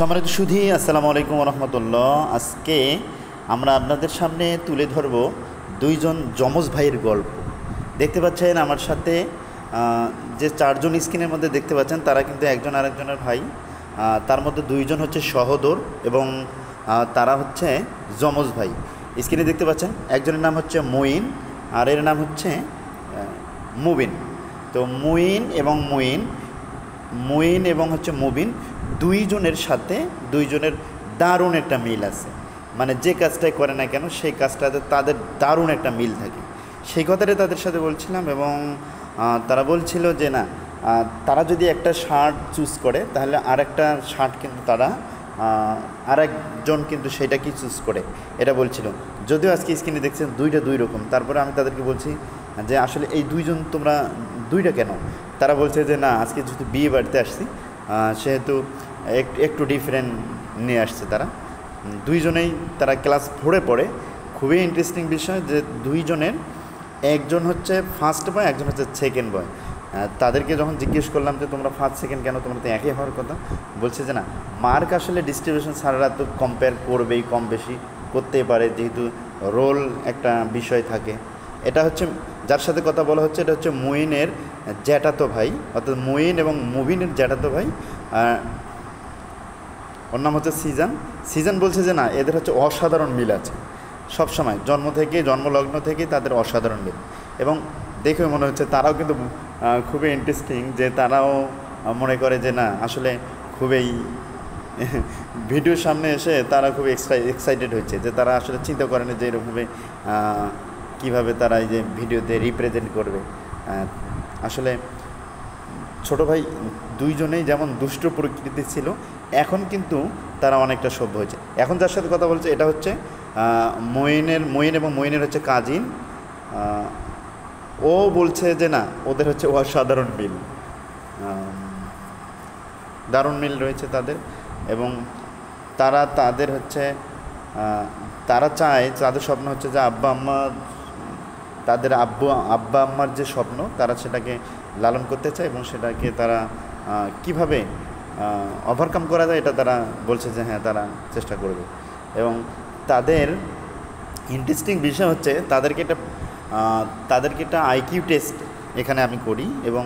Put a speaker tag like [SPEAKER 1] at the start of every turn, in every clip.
[SPEAKER 1] সম্মানিত সুধী, আসসালামু আলাইকুম রহমতুল্লাহ। আজকে আমরা আপনাদের সামনে তুলে ধরব দুইজন যমজ ভাইয়ের গল্প। দেখতে পাচ্ছেন আমার সাথে যে চারজন স্ক্রিনের মধ্যে দেখতে পাচ্ছেন তারা কিন্তু একজন আরেকজনের ভাই। তার মধ্যে দুইজন হচ্ছে সহোদর এবং তারা হচ্ছে যমজ ভাই। স্ক্রিনে দেখতে পাচ্ছেন একজনের নাম হচ্ছে মুইন আর এর নাম হচ্ছে মুবিন। তো মুইন এবং হচ্ছে মুবিন দুইজনের সাথে দুইজনের দারুণ একটা মিল আছে। মানে যে কাজটাই করে না কেন সেই কাজটাতে তাদের দারুণ একটা মিল থাকে। সেই কথাটাই তাদের সাথে বলছিলাম এবং তারা বলছিল যে না, তারা যদি একটা শার্ট চুজ করে তাহলে আরেকটা শার্ট কিন্তু তারা আরেকজন কিন্তু সেটা কি চুজ করে, এটা বলছিল। যদিও আজকে স্ক্রিনে দেখছেন দুইটা দুই রকম। তারপরে আমি তাদেরকে বলছি যে আসলে এই দুইজন তোমরা দুইটা কেন? তারা বলছে যে না, আজকে যেহেতু বিয়ে বাড়িতে আসছি সেহেতু একটু ডিফারেন্ট নিয়ে আসছে। তারা দুইজনেই তারা ক্লাস 4-এ পড়ে। খুবই ইন্টারেস্টিং বিষয় যে দুইজনের একজন হচ্ছে ফার্স্ট বয়, একজন হচ্ছে সেকেন্ড বয়। তাদেরকে যখন জিজ্ঞেস করলাম যে তোমরা ফার্স্ট সেকেন্ড কেন, তোমরা তো একই হওয়ার কথা, বলছে যে না, মার্ক আসলে ডিস্ট্রিবিউশন স্যাররা তো কম্পেয়ার করবেই, কম বেশি করতেই পারে, যেহেতু রোল একটা বিষয় থাকে। এটা হচ্ছে যার সাথে কথা বলা হচ্ছে, এটা হচ্ছে মুইনের জ্যাঠাতো ভাই, অর্থাৎ মুইন এবং মুবিনের জ্যাঠাতো ভাই। ওর নাম হচ্ছে সিজন বলছে যে না, এদের হচ্ছে অসাধারণ মিল আছে সবসময়, জন্মলগ্ন থেকে তাদের অসাধারণ মিল। এবং দেখে মনে হচ্ছে তারাও কিন্তু খুবই ইন্টারেস্টিং, যে তারাও মনে করে যে না, আসলে খুবই ভিডিওর সামনে এসে তারা খুব এক্সাইটেড হচ্ছে, যে তারা আসলে চিন্তা করেনি যে এরকমভাবে কীভাবে তারা এই যে ভিডিওতে রিপ্রেজেন্ট করবে। আসলে ছোটো ভাই দুইজনেই যেমন দুষ্ট প্রকৃতি ছিল, এখন কিন্তু তারা অনেকটা সভ্য হয়েছে। এখন যার সাথে কথা বলছে এটা হচ্ছে মুইনের হচ্ছে কাজিন। ও বলছে যে না, ওদের হচ্ছে অসাধারণ মিল, দারুণ মিল রয়েছে তাদের। এবং তাদের হচ্ছে তারা চায়, তাদের স্বপ্ন হচ্ছে যে তাদের আব্বা আম্মার যে স্বপ্ন তারা সেটাকে লালন করতে চায় এবং সেটাকে তারা কিভাবে ওভারকাম করা যায় এটা তারা বলছে যে হ্যাঁ, তারা চেষ্টা করবে। এবং তাদের ইন্টারেস্টিং বিষয় হচ্ছে তাদেরকে একটা আইকিউ টেস্ট এখানে আমি করি এবং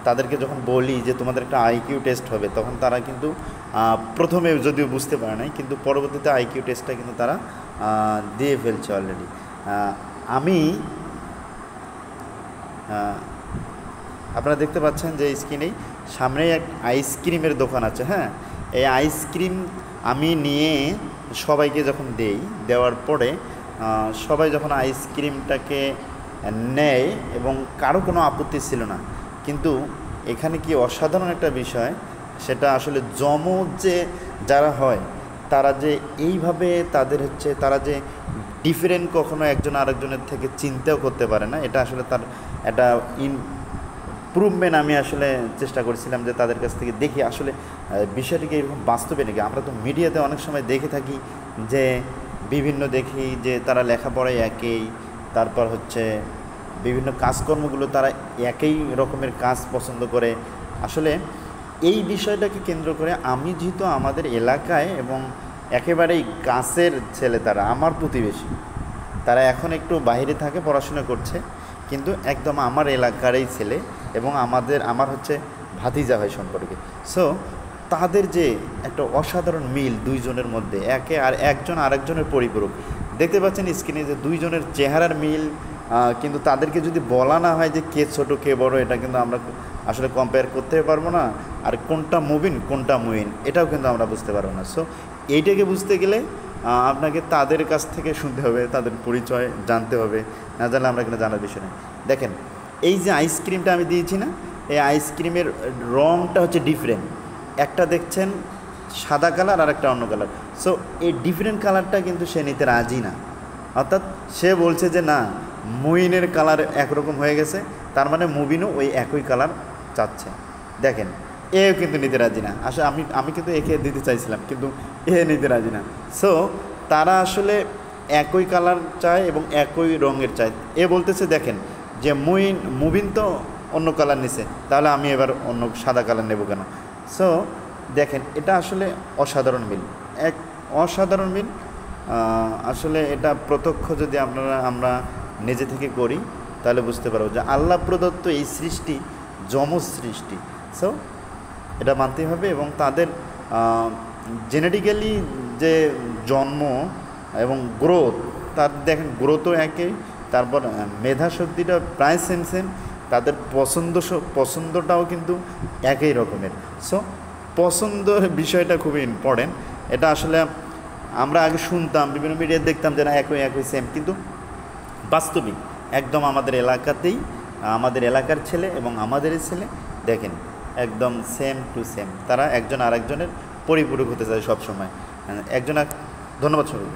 [SPEAKER 1] তাদেরকে যখন বলি যে তোমাদের একটা আইকিউ টেস্ট হবে, তখন তারা কিন্তু প্রথমে যদিও বুঝতে পারে নাই, কিন্তু পরবর্তীতে আইকিউ টেস্টটা কিন্তু তারা দিয়ে ফেলছে অলরেডি। আপনারা দেখতে পাচ্ছেন যে স্ক্রিনেই সামনেই এক আইসক্রিমের দোকান আছে। হ্যাঁ, এই আইসক্রিম আমি নিয়ে সবাইকে যখন দেওয়ার পরে সবাই যখন আইসক্রিমটাকে নেয় এবং কারো কোনো আপত্তি ছিল না। কিন্তু এখানে কি অসাধারণ একটা বিষয়, সেটা আসলে যমজ যে যারা হয় তারা যে এইভাবে তারা যে ডিফারেন্ট কখনো একজন আরেকজনের থেকে চিন্তাও করতে পারে না। এটা আসলে তার একটা ইমপ্রুভমেন্ট আমি আসলে চেষ্টা করেছিলাম যে তাদের কাছ থেকে দেখি আসলে বিষয়টিকে এরকম বাস্তবে নাকি। আমরা তো মিডিয়াতে অনেক সময় দেখে থাকি যে দেখি যে তারা লেখাপড়ায় একই, তারপর হচ্ছে বিভিন্ন কাজকর্মগুলো তারা একই রকমের কাজ পছন্দ করে। আসলে এই বিষয়টাকে কেন্দ্র করে আমি যেহেতু আমাদের এলাকায় এবং একেবারেই কাছের ছেলে, তারা আমার প্রতিবেশী, তারা এখন একটু বাইরে থাকে, পড়াশোনা করছে, কিন্তু একদম আমার এলাকারই ছেলে এবং আমার হচ্ছে ভাতিজা হয় সম্পর্কে। সো তাদের যে একটা অসাধারণ মিল দুইজনের মধ্যে, একজন আরেকজনের পরিপূরক। দেখতে পাচ্ছেন স্ক্রিনে যে দুইজনের চেহারার মিল, কিন্তু তাদেরকে যদি বলা না হয় যে কে ছোট কে বড়, এটা কিন্তু আমরা আসলে কম্পেয়ার করতে পারবো না। আর কোনটা মুবিন কোনটা মুইন এটাও কিন্তু আমরা বুঝতে পারবো না। সো এইটাকে বুঝতে গেলে আপনাকে তাদের কাছ থেকে শুনতে হবে, তাদের পরিচয় জানতে হবে, না জানলে আমরা কিন্তু জানার বিষয় নেই। দেখেন, এই যে আইসক্রিমটা আমি দিয়েছি না, এই আইসক্রিমের রঙটা হচ্ছে ডিফারেন্ট। একটা দেখছেন সাদা কালার আর একটা অন্য কালার। সো এই ডিফারেন্ট কালারটা কিন্তু সে নিতে রাজি না, অর্থাৎ সে বলছে যে না, মুইনের কালার একরকম হয়ে গেছে, তার মানে মুবিনও ওই একই কালার চাচ্ছে। দেখেন, এও কিন্তু নিতে রাজি না। আসলে আমি কিন্তু একে দিতে চাইছিলাম, কিন্তু এ নিতে রাজি না। সো তারা আসলে একই কালার চায় এবং একই রঙের চায়। এ বলতেছে দেখেন যে মুবিন তো অন্য কালার নিছে, তাহলে আমি এবার অন্য সাদা কালার নেব কেন? সো দেখেন এটা আসলে অসাধারণ মিল, এক অসাধারণ মিল। আসলে এটা প্রত্যক্ষ যদি আমরা নিজে থেকে করি তাহলে বুঝতে পারবো যে আল্লাহ প্রদত্ত এই সৃষ্টি যমজ সৃষ্টি। সো এটা মানতেই হবে। এবং তাদের জেনেটিক্যালি যে জন্ম এবং গ্রোথ, তার দেখেন গ্রোথও একই, তারপর মেধা শক্তিটা প্রায় সেম সেম, তাদের পছন্দটাও কিন্তু একই রকমের। সো পছন্দের বিষয়টা খুবই ইম্পর্টেন্ট। এটা আসলে আমরা আগে শুনতাম, বিভিন্ন মিডিয়া দেখতাম যে না একই একই সেম, কিন্তু বাস্তবিক একদম আমাদের এলাকাতেই, আমাদের এলাকার ছেলে এবং আমাদেরই ছেলে দেখেন একদম সেম টু সেম, তারা একজন আরেকজনের পরিপূরক হতে চায় সবসময়। একজন ধন্যবাদ সবাই।